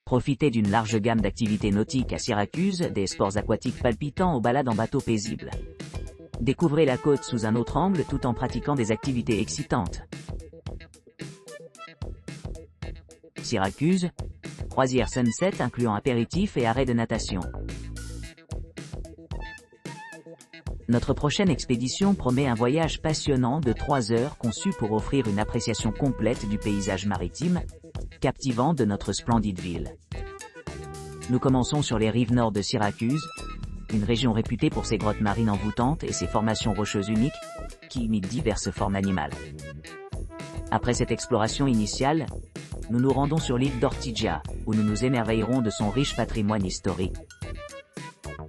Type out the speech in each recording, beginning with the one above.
Profitez d'une large gamme d'activités nautiques à Syracuse, des sports aquatiques palpitants aux balades en bateau paisible. Découvrez la côte sous un autre angle tout en pratiquant des activités excitantes. Syracuse, croisière Sunset incluant apéritifs et arrêts de natation. Notre prochaine expédition promet un voyage passionnant de 3 heures conçu pour offrir une appréciation complète du paysage maritime, captivant de notre splendide ville. Nous commençons sur les rives nord de Syracuse, une région réputée pour ses grottes marines envoûtantes et ses formations rocheuses uniques, qui imitent diverses formes animales. Après cette exploration initiale, nous nous rendons sur l'île d'Ortigia, où nous nous émerveillerons de son riche patrimoine historique.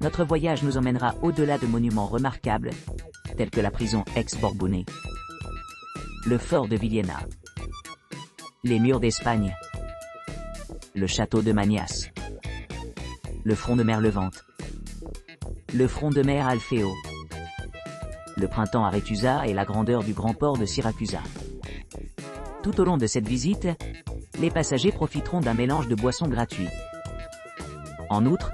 Notre voyage nous emmènera au-delà de monuments remarquables, tels que la prison ex-Borbonnais, le fort de Villena, les murs d'Espagne, le château de Manias, le front de mer Levante, le front de mer Alfeo, le printemps à Rétusa et la grandeur du grand port de Siracusa. Tout au long de cette visite, les passagers profiteront d'un mélange de boissons gratuits. En outre,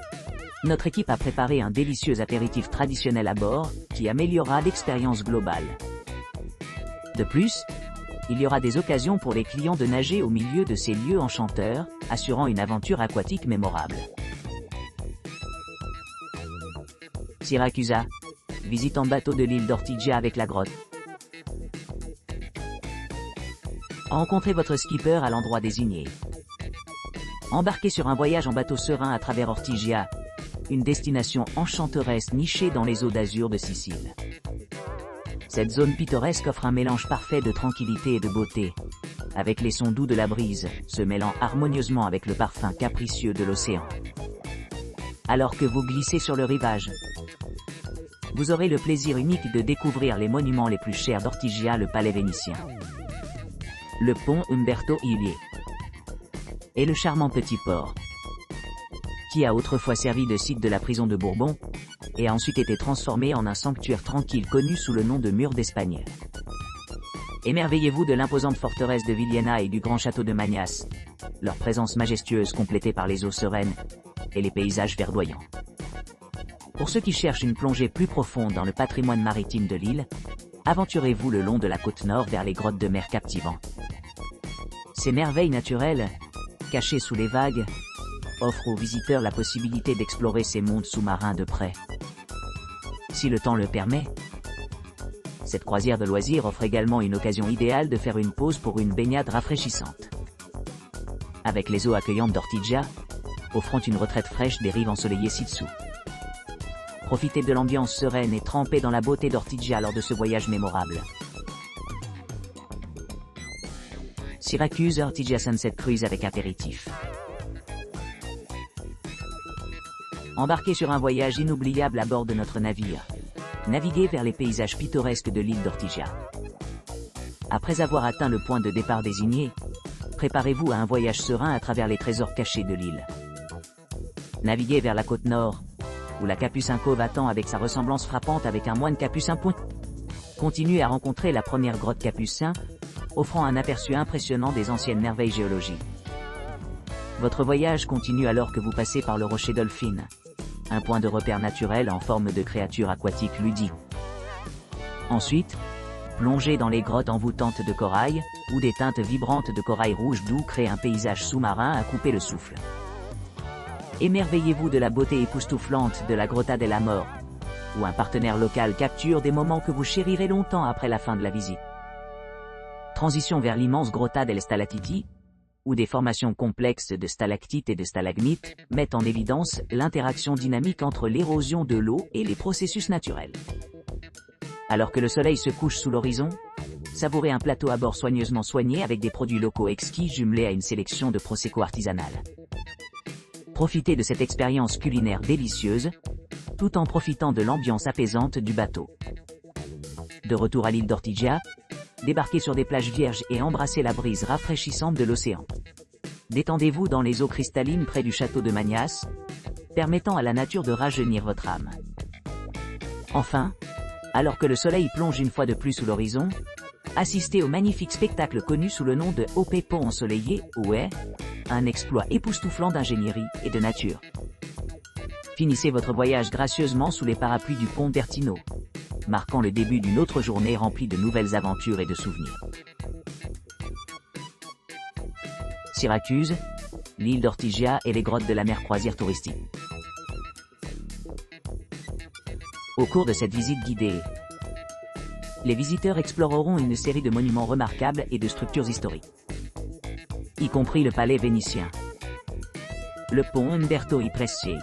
notre équipe a préparé un délicieux apéritif traditionnel à bord, qui améliorera l'expérience globale. De plus, il y aura des occasions pour les clients de nager au milieu de ces lieux enchanteurs, assurant une aventure aquatique mémorable. Siracusa, visite en bateau de l'île d'Ortigia avec la grotte. Rencontrez votre skipper à l'endroit désigné. Embarquez sur un voyage en bateau serein à travers Ortigia, une destination enchanteresse nichée dans les eaux d'azur de Sicile. Cette zone pittoresque offre un mélange parfait de tranquillité et de beauté, avec les sons doux de la brise, se mêlant harmonieusement avec le parfum capricieux de l'océan. Alors que vous glissez sur le rivage, vous aurez le plaisir unique de découvrir les monuments les plus chers d'Ortigia, le palais vénitien, le pont Umberto Illier et le charmant petit port, qui a autrefois servi de site de la prison de Bourbon, et a ensuite été transformé en un sanctuaire tranquille connu sous le nom de Murs d'Espagne. Émerveillez-vous de l'imposante forteresse de Villena et du grand château de Manias, leur présence majestueuse complétée par les eaux sereines et les paysages verdoyants. Pour ceux qui cherchent une plongée plus profonde dans le patrimoine maritime de l'île, aventurez-vous le long de la côte nord vers les grottes de mer captivantes. Ces merveilles naturelles, cachées sous les vagues, offrent aux visiteurs la possibilité d'explorer ces mondes sous-marins de près. Si le temps le permet, cette croisière de loisirs offre également une occasion idéale de faire une pause pour une baignade rafraîchissante. Avec les eaux accueillantes d'Ortigia, offrant une retraite fraîche des rives ensoleillées ci-dessous. Profitez de l'ambiance sereine et trempez dans la beauté d'Ortigia lors de ce voyage mémorable. Syracuse Ortigia Sunset Cruise avec apéritif. Embarquez sur un voyage inoubliable à bord de notre navire. Naviguez vers les paysages pittoresques de l'île d'Ortigia. Après avoir atteint le point de départ désigné, préparez-vous à un voyage serein à travers les trésors cachés de l'île. Naviguez vers la côte nord, où la Capucin Cove attend avec sa ressemblance frappante avec un moine capucin point. Continuez à rencontrer la première grotte Capucin, offrant un aperçu impressionnant des anciennes merveilles géologiques. Votre voyage continue alors que vous passez par le rocher Dolphin, un point de repère naturel en forme de créature aquatique ludique. Ensuite, plongez dans les grottes envoûtantes de corail, où des teintes vibrantes de corail rouge doux créent un paysage sous-marin à couper le souffle. Émerveillez-vous de la beauté époustouflante de la Grotta della Mort, où un partenaire local capture des moments que vous chérirez longtemps après la fin de la visite. Transition vers l'immense Grotta delle Stalattiti, où des formations complexes de stalactites et de stalagmites mettent en évidence l'interaction dynamique entre l'érosion de l'eau et les processus naturels. Alors que le soleil se couche sous l'horizon, savourez un plateau à bord soigneusement soigné avec des produits locaux exquis jumelés à une sélection de prosecco artisanales. Profitez de cette expérience culinaire délicieuse, tout en profitant de l'ambiance apaisante du bateau. De retour à l'île d'Ortigia, débarquez sur des plages vierges et embrassez la brise rafraîchissante de l'océan. Détendez-vous dans les eaux cristallines près du château de Manias, permettant à la nature de rajeunir votre âme. Enfin, alors que le soleil plonge une fois de plus sous l'horizon, assistez au magnifique spectacle connu sous le nom de Hope Pont ensoleillé, OE, un exploit époustouflant d'ingénierie et de nature. Finissez votre voyage gracieusement sous les parapluies du pont Bertino, marquant le début d'une autre journée remplie de nouvelles aventures et de souvenirs. Syracuse, l'île d'Ortigia et les grottes de la mer croisière touristique. Au cours de cette visite guidée, les visiteurs exploreront une série de monuments remarquables et de structures historiques, y compris le palais vénitien, le pont Umberto I Brescia,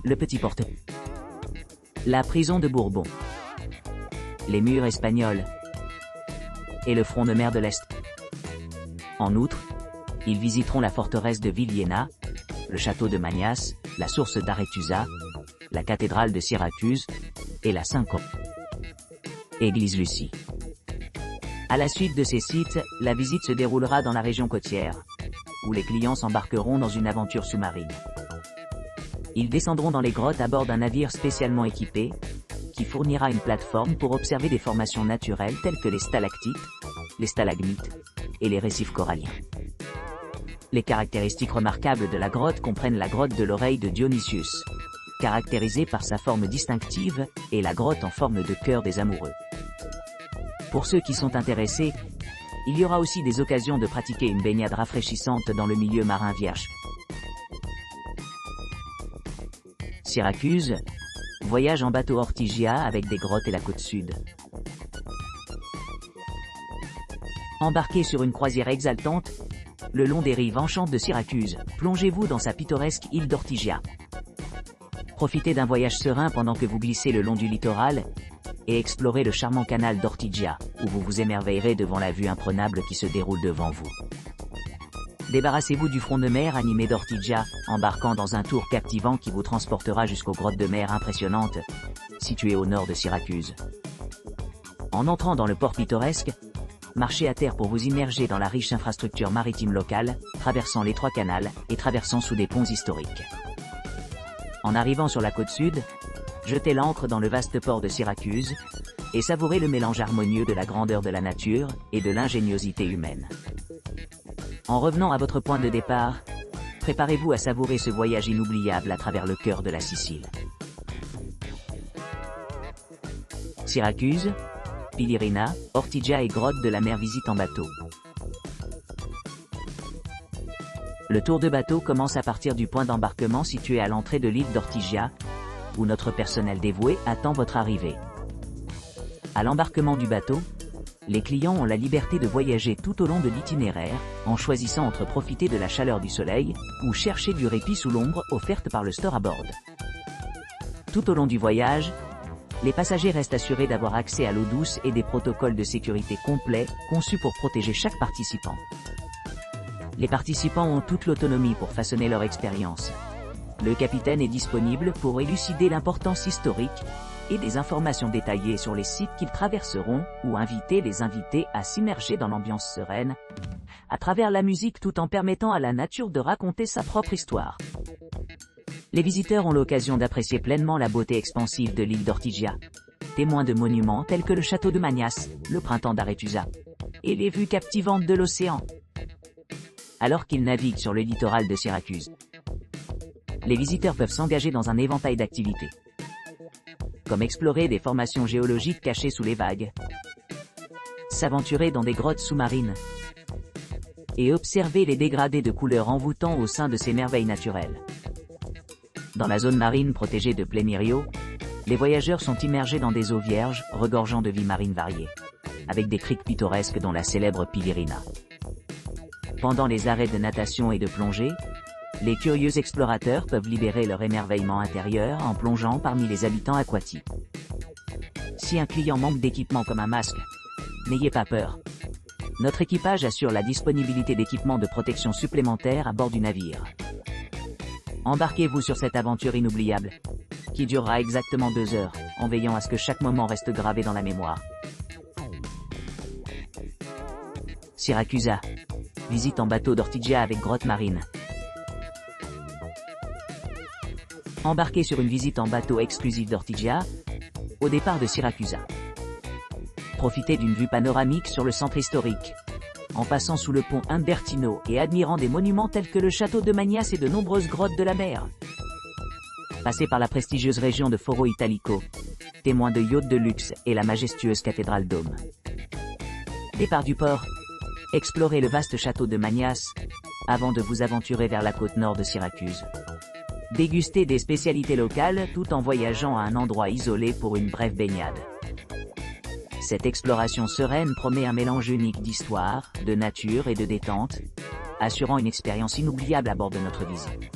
le petit porte, la prison de Bourbon, les murs espagnols et le front de mer de l'Est. En outre, ils visiteront la forteresse de Villena, le château de Magnas, la source d'Aretusa, la cathédrale de Syracuse et la Église Lucie. À la suite de ces sites, la visite se déroulera dans la région côtière, où les clients s'embarqueront dans une aventure sous-marine. Ils descendront dans les grottes à bord d'un navire spécialement équipé, qui fournira une plateforme pour observer des formations naturelles telles que les stalactites, les stalagmites et les récifs coralliens. Les caractéristiques remarquables de la grotte comprennent la grotte de l'oreille de Dionysius, caractérisée par sa forme distinctive, et la grotte en forme de cœur des amoureux. Pour ceux qui sont intéressés, il y aura aussi des occasions de pratiquer une baignade rafraîchissante dans le milieu marin vierge. Syracuse, voyage en bateau Ortigia avec des grottes et la côte sud. Embarquez sur une croisière exaltante, le long des rives enchantes de Syracuse, plongez-vous dans sa pittoresque île d'Ortigia. Profitez d'un voyage serein pendant que vous glissez le long du littoral, et explorez le charmant canal d'Ortigia, où vous vous émerveillerez devant la vue imprenable qui se déroule devant vous. Débarrassez-vous du front de mer animé d'Ortigia, embarquant dans un tour captivant qui vous transportera jusqu'aux grottes de mer impressionnantes, situées au nord de Syracuse. En entrant dans le port pittoresque, marchez à terre pour vous immerger dans la riche infrastructure maritime locale, traversant l'étroit canal et traversant sous des ponts historiques. En arrivant sur la côte sud, jetez l'ancre dans le vaste port de Syracuse, et savourez le mélange harmonieux de la grandeur de la nature et de l'ingéniosité humaine. En revenant à votre point de départ, préparez-vous à savourer ce voyage inoubliable à travers le cœur de la Sicile. Syracuse, Pilirina, Ortigia et grottes de la mer visite en bateau. Le tour de bateau commence à partir du point d'embarquement situé à l'entrée de l'île d'Ortigia, où notre personnel dévoué attend votre arrivée. À l'embarquement du bateau, les clients ont la liberté de voyager tout au long de l'itinéraire, en choisissant entre profiter de la chaleur du soleil, ou chercher du répit sous l'ombre offerte par le store à bord. Tout au long du voyage, les passagers restent assurés d'avoir accès à l'eau douce et des protocoles de sécurité complets, conçus pour protéger chaque participant. Les participants ont toute l'autonomie pour façonner leur expérience. Le capitaine est disponible pour élucider l'importance historique et des informations détaillées sur les sites qu'ils traverseront, ou inviter les invités à s'immerger dans l'ambiance sereine, à travers la musique tout en permettant à la nature de raconter sa propre histoire. Les visiteurs ont l'occasion d'apprécier pleinement la beauté expansive de l'île d'Ortigia, témoins de monuments tels que le château de Magnas, le printemps d'Aretusa, et les vues captivantes de l'océan. Alors qu'ils naviguent sur le littoral de Syracuse, les visiteurs peuvent s'engager dans un éventail d'activités, comme explorer des formations géologiques cachées sous les vagues, s'aventurer dans des grottes sous-marines, et observer les dégradés de couleurs envoûtants au sein de ces merveilles naturelles. Dans la zone marine protégée de Plemirio, les voyageurs sont immergés dans des eaux vierges, regorgeant de vie marine variée, avec des criques pittoresques dont la célèbre Pilirina. Pendant les arrêts de natation et de plongée, les curieux explorateurs peuvent libérer leur émerveillement intérieur en plongeant parmi les habitants aquatiques. Si un client manque d'équipement comme un masque, n'ayez pas peur. Notre équipage assure la disponibilité d'équipements de protection supplémentaires à bord du navire. Embarquez-vous sur cette aventure inoubliable, qui durera exactement 2 heures, en veillant à ce que chaque moment reste gravé dans la mémoire. Syracusa. Visite en bateau d'Ortigia avec grotte marine. Embarquez sur une visite en bateau exclusive d'Ortigia, au départ de Syracusa. Profitez d'une vue panoramique sur le centre historique, en passant sous le pont Umbertino et admirant des monuments tels que le château de Magnas et de nombreuses grottes de la mer. Passez par la prestigieuse région de Foro Italico, témoin de yachts de luxe et la majestueuse cathédrale Dôme. Départ du port, explorez le vaste château de Magnas, avant de vous aventurer vers la côte nord de Syracuse. Dégustez des spécialités locales tout en voyageant à un endroit isolé pour une brève baignade. Cette exploration sereine promet un mélange unique d'histoire, de nature et de détente, assurant une expérience inoubliable à bord de notre visite.